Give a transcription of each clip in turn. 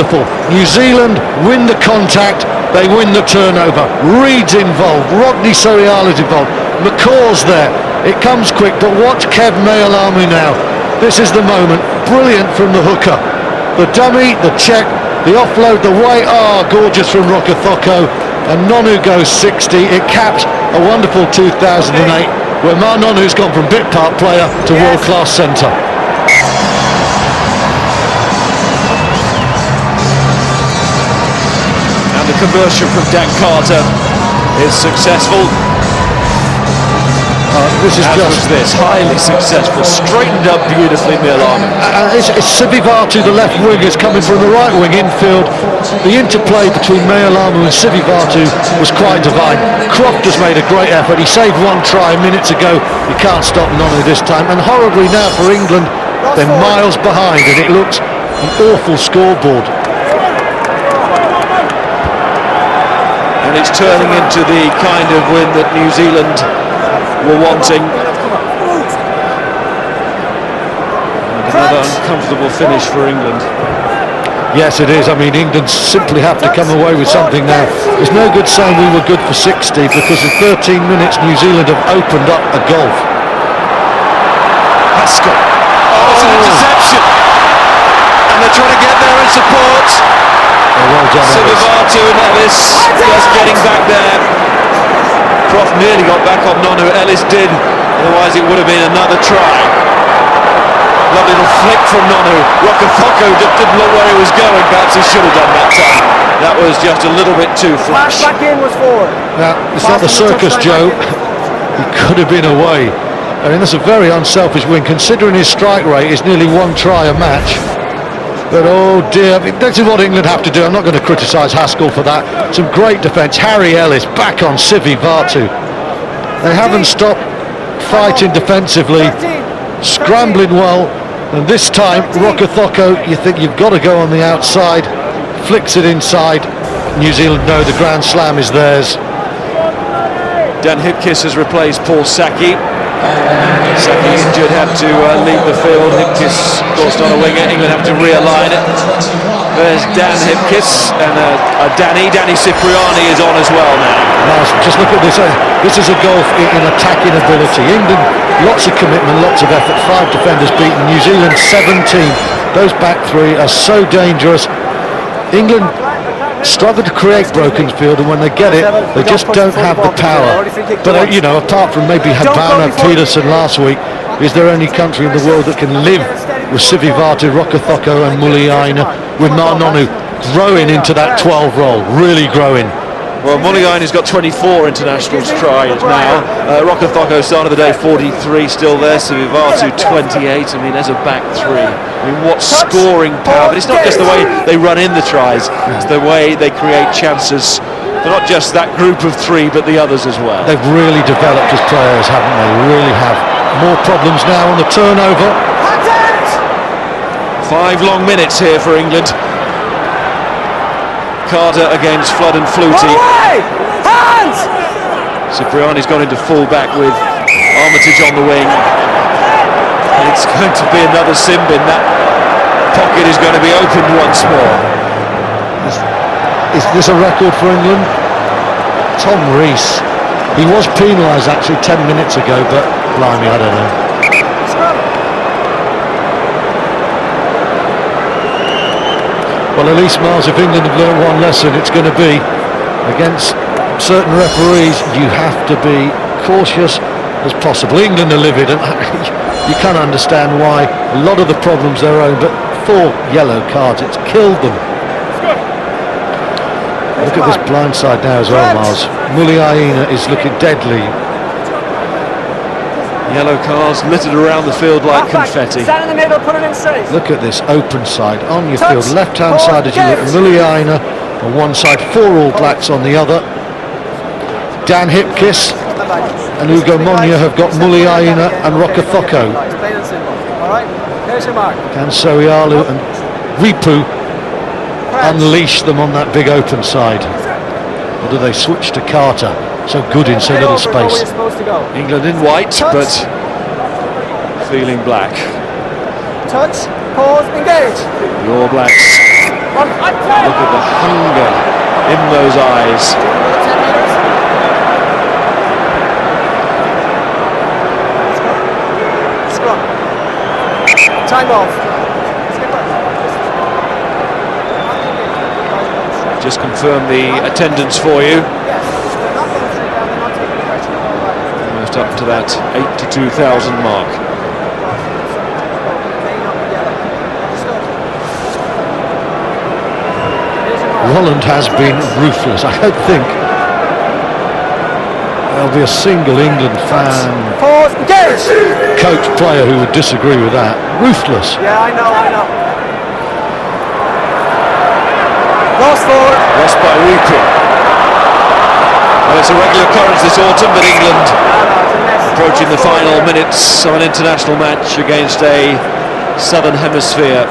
wonderful. New Zealand win the contact, they win the turnover. Reed's involved, Rodney Soriala's involved, McCaw's there. It comes quick, but watch Kev Mealamu now. This is the moment. Brilliant from the hooker. The dummy, the check, the offload, the way. Gorgeous from Rokothoko. And Nonu goes 60. It caps a wonderful 2008 where Nonu's gone from bit part player to world-class centre. And the conversion from Dan Carter is successful. This is just highly successful, straightened up beautifully, Mealamu. It's Sivivatu, the left wing, is coming from the right wing infield. The interplay between Mealamu and Sivivatu was quite divine. Croft has made a great effort. He saved one try minutes ago. You can't stop Nonu this time. And horribly now for England, they're miles behind, and it looks an awful scoreboard. And it's turning into the kind of win that New Zealand were wanting. And another uncomfortable finish for England. Yes, it is. I mean, England simply have to come away with something now. It's no good saying we were good for 60, because in 13 minutes New Zealand have opened up a gulf. Haskell. It's an interception. And they're trying to get there in support. Well done, Sivivatu and Ellis just getting back there. Croft nearly got back on Nonu, Ellis did, otherwise it would have been another try. Lovely little flick from Nonu. Rokothoko didn't look where he was going, perhaps he should have done that time. That was just a little bit too flash. Back in was forward. Now, it's not the circus, Joe. He could have been away. I mean, that's a very unselfish win, considering his strike rate is nearly one try a match. But oh dear, this is what England have to do. I'm not going to criticise Haskell for that. Some great defence. Harry Ellis back on Sivivatu. They haven't stopped fighting defensively, scrambling well, and this time Rokothoko, you think you've got to go on the outside, flicks it inside. New Zealand know the Grand Slam is theirs. Dan Hipkiss has replaced Paul Saki. Saki injured, had to leave the field. Hipkiss, of course, not a winger. England have to realign it. There's Dan Hipkiss and Danny Cipriani is on as well now. Just look at this. This is a golf in attacking ability. England, lots of commitment, lots of effort. 5 defenders beaten. New Zealand 17. Those back 3 are so dangerous. England struggle to create broken field, and when they get it, they just don't have the power. But you know, apart from maybe Habana, Peterson last week, is there any country in the world that can live with Sivivatu, Rokothoko and Muliaina, with Nonu growing into that 12 role, really growing? Well, Muliaina's got 24 international tries now. Rokothoko started the day 43, still there. Sivivatu 28. I mean, there's a back 3. I mean, what scoring power! But it's not just the way they run in the tries; it's the way they create chances. But not just that group of 3, but the others as well. They've really developed as players, haven't they? Really have. More problems now on the turnover. 5 long minutes here for England. Carter against Flood and Flutie. Cipriani's gone into full-back with Armitage on the wing. It's going to be another Simbin. That pocket is going to be opened once more. Is this a record for England? Tom Rees. He was penalised actually 10 minutes ago, but blimey, I don't know. Well, at least, Miles, if England have learned one lesson, it's going to be against certain referees, you have to be cautious as possible. England are livid, and you can't understand why. A lot of the problems their own, but 4 yellow cards, it's killed them. Look at this blind side now as well, Miles. Muliaina is looking deadly. Yellow cards littered around the field like confetti. Stand in the middle, put it in safe. Look at this open side on your field, left-hand side as you look. Muliaina on one side, 4 All Blacks on the other. Dan Hipkiss and Ugo Monya have got Muliaina and Rokothoko. Can Soialu and Ripu unleash them on that big open side? Or do they switch to Carter? So good in so little space. England in white, but feeling black. Touch, pause, engage. The All Blacks Look at the hunger in those eyes. Time off. Just confirm the attendance for you. Almost up to that 82,000 mark. Holland has been ruthless. I don't think there'll be a single England fan, Pause, engage! coach, player who would disagree with that. Ruthless. Yeah, I know. Lost forward. Lost by Rugby. Well, it's a regular occurrence this autumn, but England approaching the final minutes of an international match against a Southern Hemisphere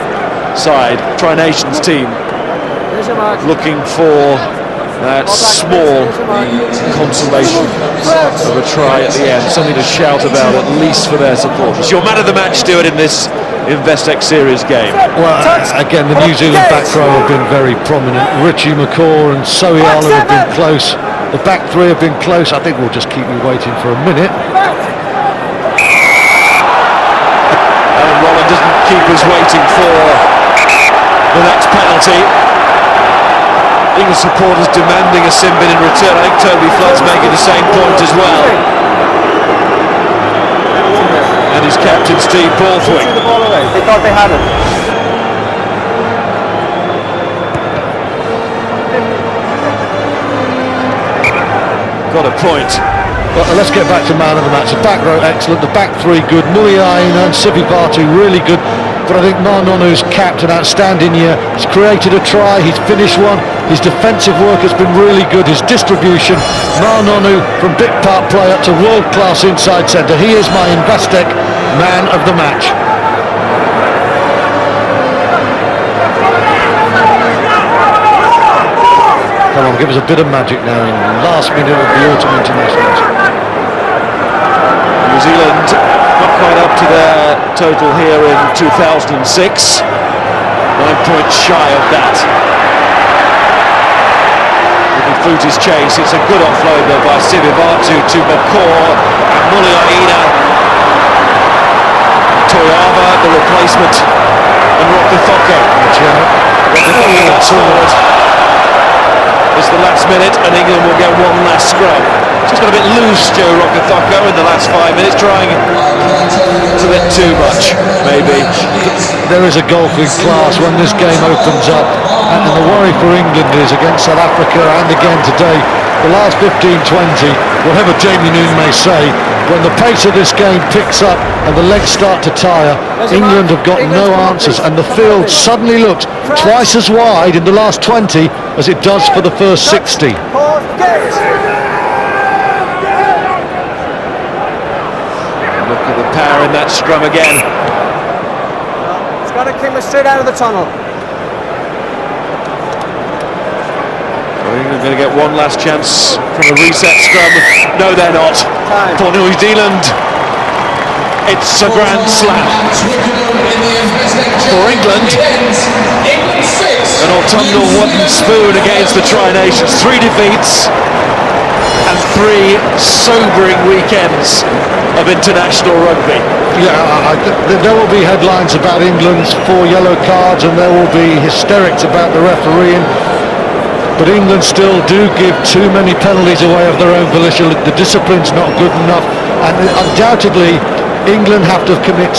side, Tri-Nations team, looking for that small consolation of a try at the end, something to shout about at least for their supporters. Your man of the match, Stuart, in this Investec Series game. Well, again, the New Zealand back row have been very prominent. Richie McCaw and Soe Allen have been close. The back three have been close. I think we'll just keep you waiting for a minute. And Roland doesn't keep us waiting for the next penalty. England supporters demanding a sin bin in return. I think Toby Flood's making the same point as well. And his captain Steve Borthwick. They thought they had it. Got a point. Well, let's get back to man of the match. The back row excellent, the back three good. Muliaina and Sivivatu really good. But I think Marnonu's capped an outstanding year. He's created a try, he's finished one. His defensive work has been really good. His distribution, Marnonu from bit part play up to world-class inside centre. He is my Investec man of the match. Come on, give us a bit of magic now in the last minute of the autumn internationals. New Zealand not quite up to their total here in 2006. 9 points shy of that. Looking through his chase, it's a good offload though by Sivivatu to McCaw and Muliaina. Toyava, the replacement, and Rokethoko. Rokethoko forward. It's the last minute and England will get one last scrub. Just got a bit loose, Joe Rokethoko, in the last 5 minutes, trying a bit too much, maybe. There is a golfing class when this game opens up, and the worry for England is against South Africa and again today, the last 15-20, whatever Jamie Noon may say, when the pace of this game picks up and the legs start to tire, England have got no answers, and the field suddenly looks twice as wide in the last 20 as it does for the first 60. Look at the power in that scrum again. It's got to come straight out of the tunnel. England going to get one last chance from a reset scrum. No, they're not. For New Zealand, it's a grand slam. For England, an autumnal wooden spoon against the Tri-Nations. 3 defeats and 3 sobering weekends of international rugby. Yeah, there will be headlines about England's 4 yellow cards, and there will be hysterics about the refereeing. But England still do give too many penalties away of their own volition. The discipline's not good enough, and undoubtedly England have to commit